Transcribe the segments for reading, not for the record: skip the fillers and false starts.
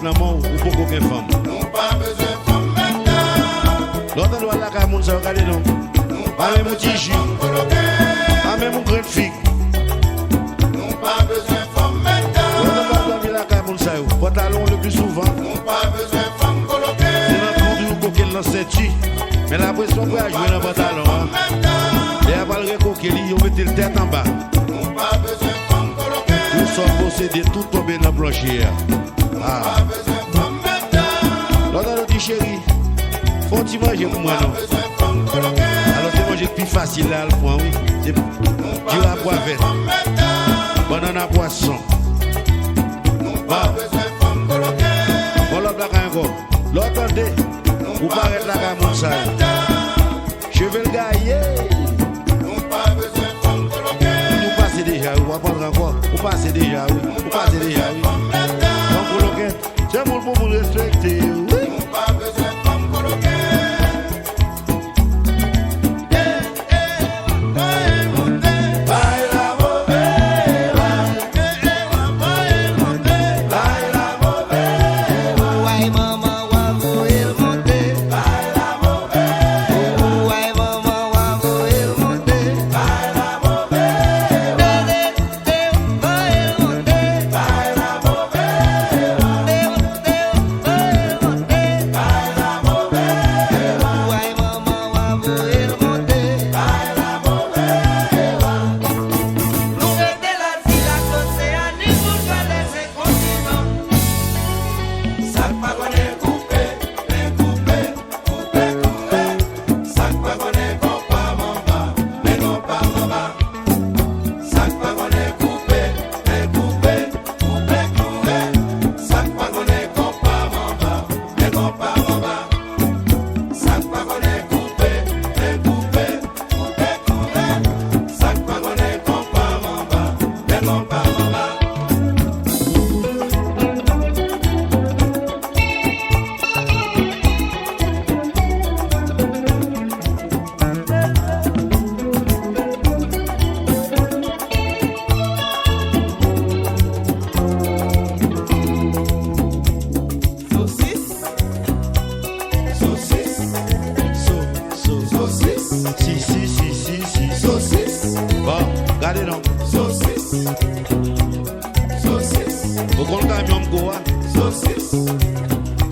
dans mon ou pour aucune femme. Nous pas besoin de femme maintenant. L'autre doit la camoun ça regarder non. Pas même un petit jus. Pas même une grande fille. Nous pas besoin de femme maintenant. L'autre doit dormir la camoun ça yo. Pantalon le plus souvent. Nous pas besoin de femme coloquée. C'est un coup du coquille dans ceinture. Mais la pression pour jouer dans le pantalon. Et avant le recoquille, on mettait le tête en bas. Nous pas besoin de femme coloquée. Nous sommes possédés tout tombé dans le plancher. Ah. Pas besoin de femme maintenant. L'autre a dit chérie, faut-il manger pour moi non? Pas besoin de femme coloquée. Alors tu manges plus facile là le point oui. C'est du à poivre. Banane à poisson. Pas besoin de femme coloquée. Bon l'autre là encore. L'autre dit, vous paraît là comme ça. Je vais le gagner. Nous pas besoin de femme coloquée. Vous passez déjà, vous va prendre encore. Vous passez déjà, oui. Vous passez déjà, oui. Femme coloquée, c'est mon pour vous respecter. Oui. Nous pas besoin de femme coloquée.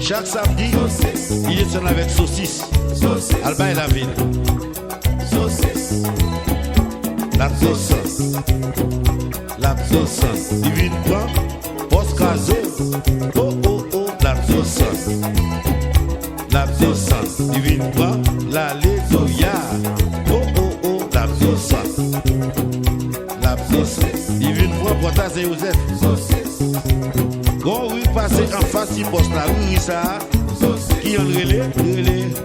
Chaque samedi, il est avec saucisse. Alba et la ville. La sauce. La sauce. Divine plan. Post casé. Oh oh oh. La sauce. La sauce. Divine plan. La lesoya. Oh oh oh. La sauce. La sauce. Divine plan. Porta Saint-Joseph. Quand oui passer en face, il poste la rue, ça. Qui en relais, oui,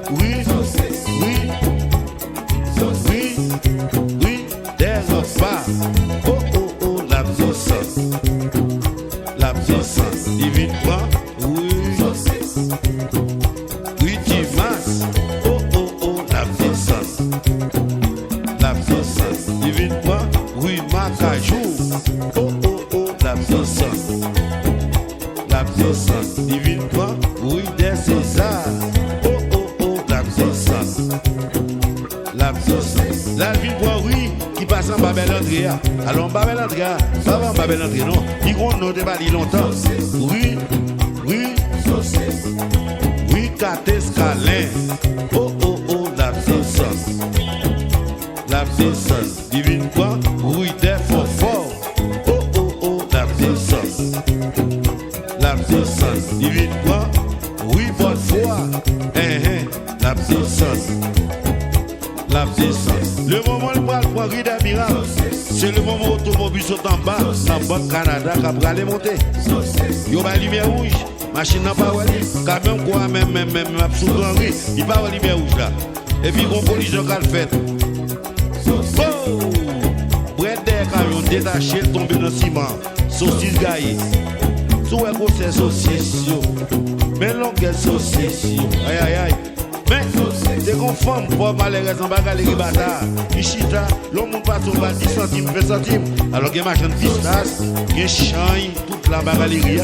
oui, oui, des pas. Oh oh oh, la sauce, divine quoi, oui, oui, Dimas. Oh oh oh, la sauce, divine quoi, oui, Macajou. Oh oh oh, la sauce. Divine quoi, oui, des César. Oh oh oh, la sauce. La ville quoi, oui, qui passe en Babel Andrea. Alors Babel Andrea, ça va en Babel Andrea, non? Ils vont nous déballer longtemps. Oui, oui, oui, Catescalin. Oh oh oh, la sauce. Divine quoi, oui, des Forfort. Oh oh oh, la sauce. Divine quoi? Oui, bonne foi. La puissance. Le moment où on prend rire des miracles, c'est le moment où l'automobile saute en bas, dans le bord Canada, qui a aller monter. Il y a une lumière rouge, machine n'a pas ouali, quand même quoi, même, sous grand riz, il n'y a pas de lumière rouge là. Et puis, on collision qu'a fait. Oh! Près des camions détachés, tombé dans le ciment, saucisse gaillée. Sous un conseil saucisse, mais longue saucisse, aïe. Mais c'est qu'on femme pour malheureusement bagarre les bâtards. Ichita, l'homme passe au bas 10 centimes, 20 centimes. Alors qu'il y a machin de pistas, qu'il y a change, tout la bagalerie.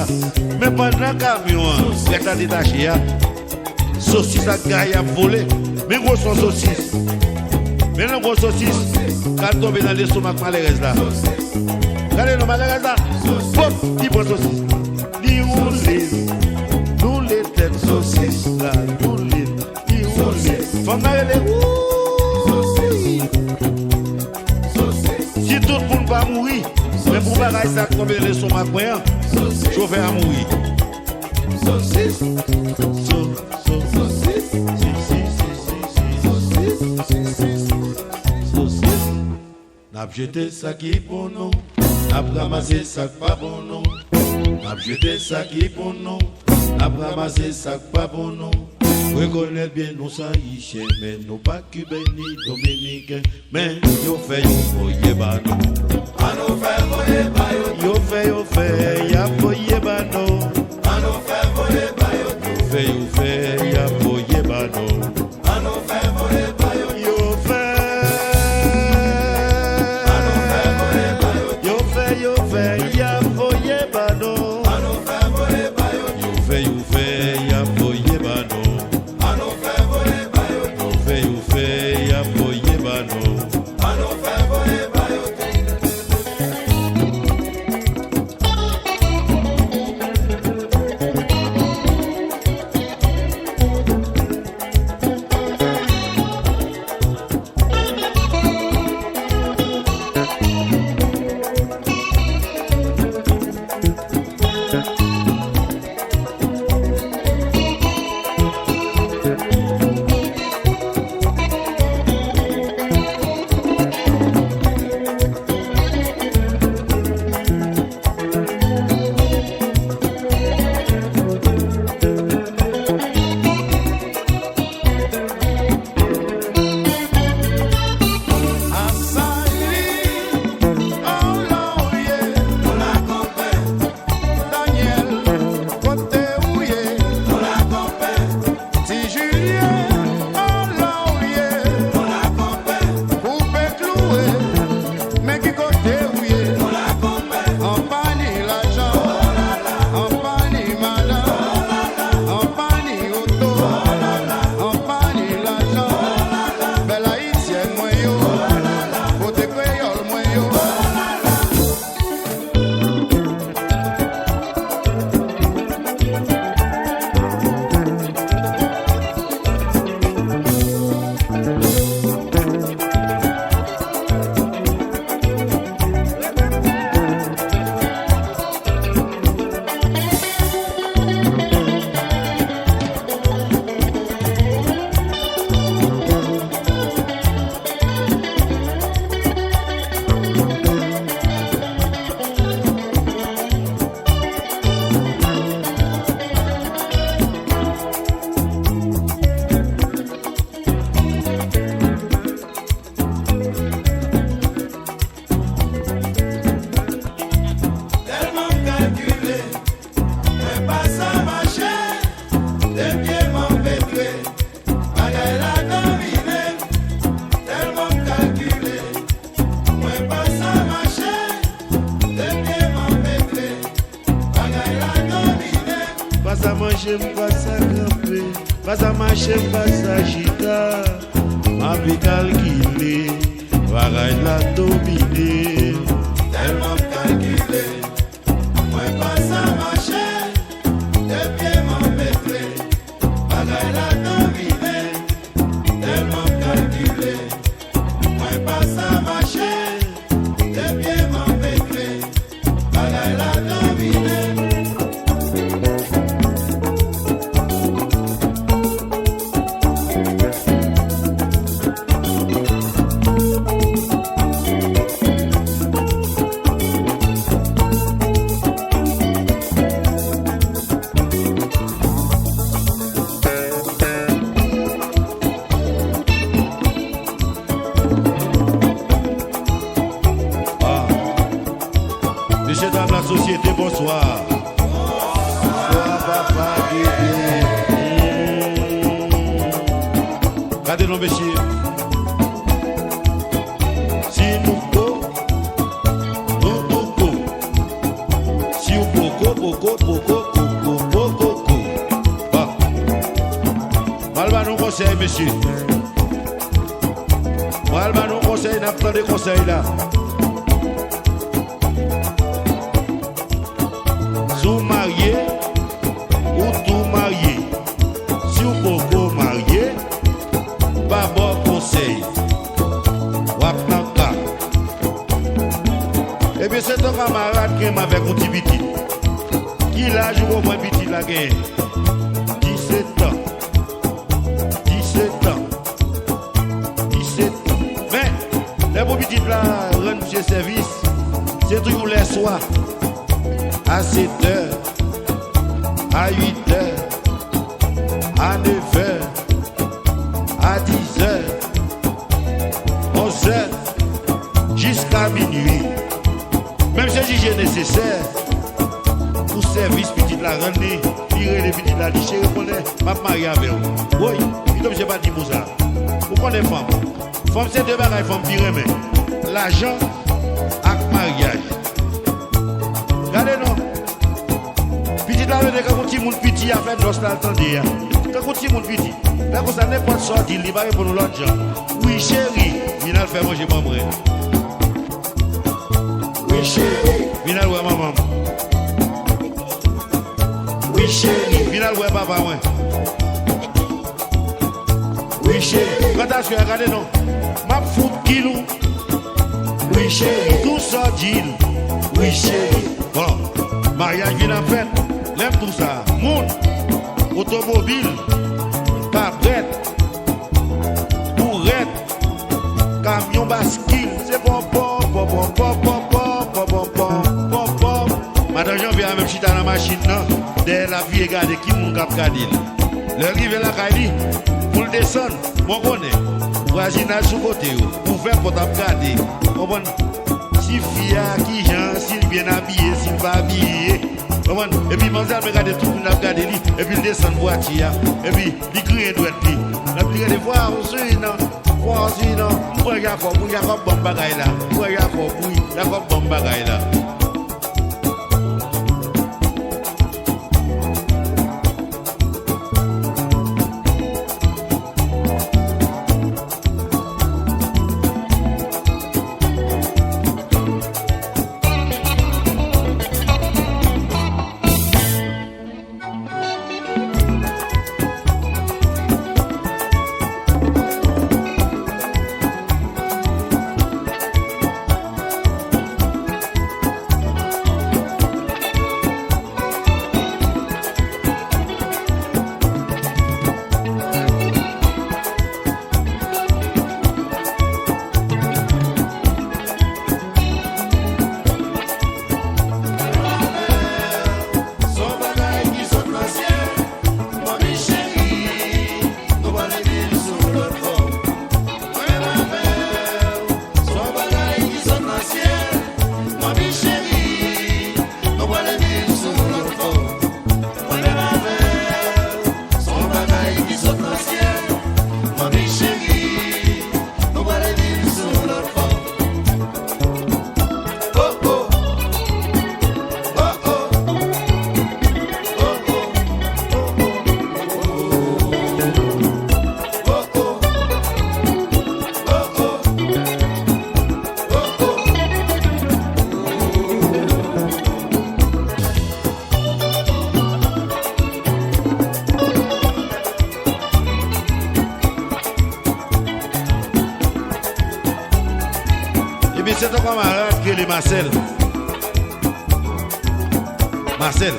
Mais pendant le camion, les a détaché, saucisse à gaille à voler. Mais gros son saucisse. Mais non gros saucisse, quand tombe dans l'estomac malheureuse là. Regardez le malheureuse là. Pop, il prend saucisse. Il roule, nous les têtes saucisses là, nous les, il roule. Faut m'arrêter. Si tout le monde va mourir, mais pour bagaille ça tomber dans l'estomac, chauffeur à mourir. Saucisse. N'a jeté ça qui pour nous, n'a ramassé ça pas pour nous. N'a jeté ça qui pour nous, n'a ramassé ça pas pour nous. Reconnaître bien nos haïtiens, mais nous pas cubains ni dominicains, mais yo fait yo foyer ba nous. A nous fait foyer ba yo. Yo fait ya foyer ba nous. A nous fait foyer ba yo. Yo fait ya foyer ba nous. A nous fait foyer ba yo. Yo fait ya foyer ba nous. A nous fait foyer ba yo. Yo fait ya foyer ba nous. A nous fait foyer ba yo. Yo fait ya foyer ba nous. A nous fait foyer ba yo. Pas à marcher, pas à chita, ma vie calculée, bagaille la dominer. Tellement calculé, moi pas à marcher, des pieds m'embêter, bagaille la dominer. Tellement calculé, moi pas à marcher, des pieds m'embêter, bagaille la dominer. Société, bonsoir. Bonsoir, papa, regardez nos messieurs. Si nous go, si nous go, Bon. Malba nous conseille, monsieur. Malba nous conseille, n'a pas de conseils là. Si vous mariez ou tout marié, si vous beaucoup marié, pas bon conseil. Wapnaka. Et bien c'est un camarade qui m'a avec un petit petit. Qui l'âge au moins petit la gagne 17 ans. 17 ans. 17 ans. Mais les beaux petites là rendent ce service. C'est toujours les soirs. À 7 heures, à 8 heures, à 9 heures, à 10 heures, 11 heures, jusqu'à minuit. Même si j'ai nécessaire, pour service petit la ramener, tirer les petites la licher, reconnaît, ma marier avec vous. Oui, il ne pas dit pour ça. Vous connaissez femme. Femme c'est deux bagages, femme pire, mais l'argent avec mariage. Regardez non. Petit là, quand on dit mon petit a fait nos là, attendez. Quand on dit mon petit, là qu'on s'en est pas sorti, il va répondre l'autre gens. Oui chérie, il a fait manger maman. Oui chérie, il a ouais maman. Oui chérie, il a ouais papa moi. Oui chérie, quand t'as su regarder non, ma fout kilo. Oui chérie, tout ça dit. Oui chérie. Bon, mariage vient en fait, lève tout ça, monde, automobile, tablette, tourette, camion bascule, c'est bon. Madame Jean vient même chita dans la machine, derrière la vie regardez qui mon cap gadil. Le rive la caille, pour le descendre, mon connaît, voisinage sous côté, pour faire pour t'abgarder. Si fia qui Jean, s'il bien habillé, s'il pas habillé. Et puis Manzal me regarde tout, il a regardé lui, et puis il descend voiture, et puis il crie et doit lui. La prière de voir aussi, non, pour Jacob, bon bagaille là, pour Jacob, bon bagaille là. C'est ton camarade que les Marcel. Marcel,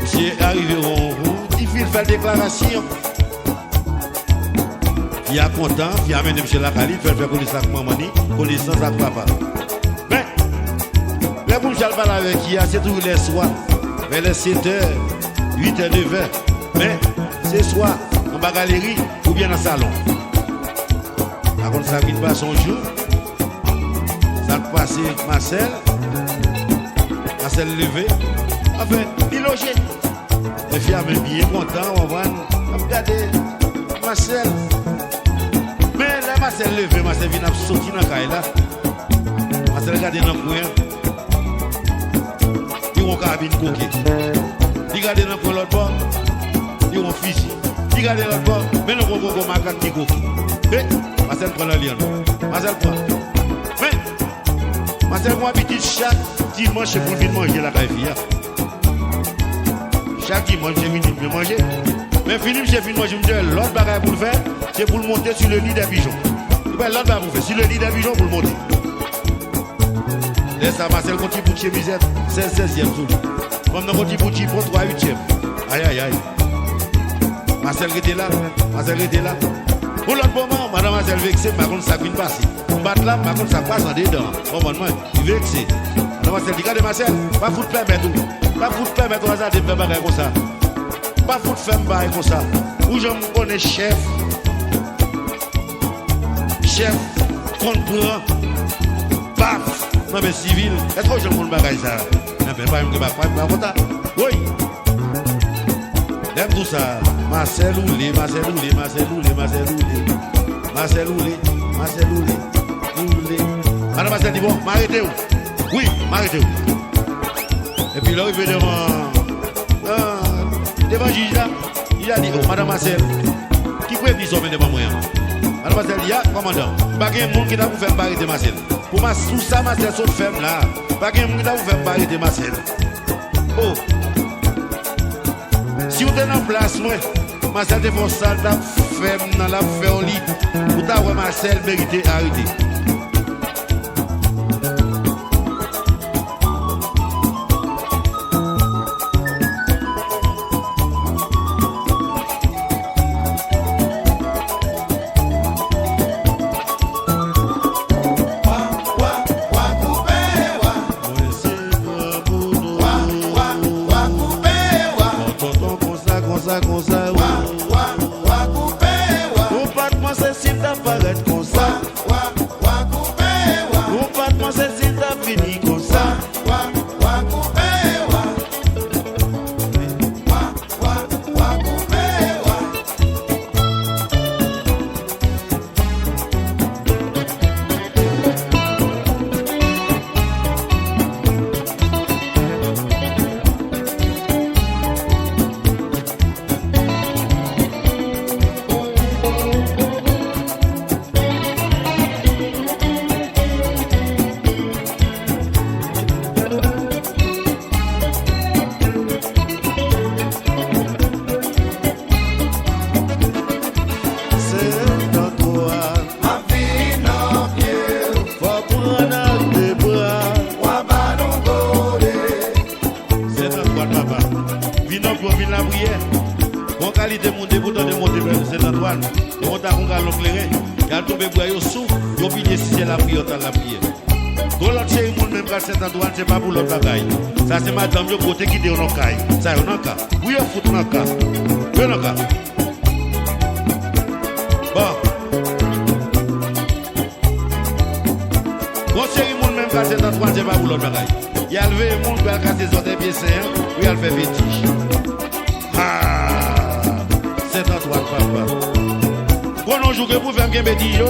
monsieur est arrivé au roux, il fait faire déclaration. Il est content, il amène monsieur Lacali, il fait faire connaissance avec maman, connaissance avec papa. Mais, les bouches à parler avec qui, c'est tous les soirs, vers les 7h, 8h, 9h. Mais, c'est soir, en bas galerie ou bien dans le salon. Par contre, ça ne pas son jour. Ça a passé Marcel levé, enfin, il logeait. Les filles avaient bien content, on va regarder Marcel. Mais là, Marcel levé, Marcel vient sortir dans la caille là. Marcel regarde dans le coin. ils ont carabine coquée. Ils regardent dans l'autre bord, ils ont fusil. Ils regardent dans l'autre bord, mais nous avons macaque qui coquée. Mais, Marcel prend le lion. Marcel prend. Mais, Marcel prend petit chaque dimanche pour venir manger la caille. Chaque dimanche, j'ai fini de manger. Mais Philippe, j'ai fini de manger. L'autre bagaille pour le faire, c'est pour le monter sur le lit des pigeons. L'autre bagaille pour le faire, sur le lit des pigeons pour le monter. Laisse ça, Marcel continue pour chez Misette, 16e sous. Comme dans petit bouti pour 3 8e. Aïe aïe aïe. Marcel était là, Marcel était là. Pour l'autre moment, madame Marcel vexé, par contre ça vient passer. On bat là, par contre ça passe en dedans. Bon, moi, il vexé. Madame Marcel dit, regardez Marcel, pas foutre permettre tout. Pas foutre permettre au hasard de faire bagarre comme ça. Pas foutre faire bagarre comme ça. Où je me connais chef. Chef, comprend. Paf. Non mais civil, est-ce que je me bagaille ça? Non mais pas comme ça. Oui. J'aime tout ça. Marcel Oulé, Marcel Oulé, Marcel Oulé, Marcel Oulé. Marcel Oulé, Marcel Oulé, Oulé. Madame Marcel dit bon, m'arrêtez où? Oui, m'arrêtez où? Et puis là, il fait devant le juge là. Il a dit, oh, Madame Marcel, qui peut dire ça devant moi? Madame Marcel dit, ah, commandant, pas qu'il y ait un monde qui t'a pour faire barrer de Marcel. Pour ma sous ça, Marcel, saute ferme là. Pas qu'il y ait un monde qui t'a pour faire barrer de Marcel. Oh. Si vous êtes en place, moi, Marcel te fait ça, t'as ferme dans la faire au lit. Vous t'avez Marcel mérité arrêter. C'est pas pour l'autre bagaille. Ça c'est madame yo côté qui dit on caille. Ça on cas. Oui on fout on cas. On cas. Bon. Bon série monde même casser dans toi c'est pas pour l'autre bagaille. Il a levé monde pour casser son pieds sain, oui elle fait fétiche. Ah. C'est à toi papa. Quand on joue que pour faire bien petit yo,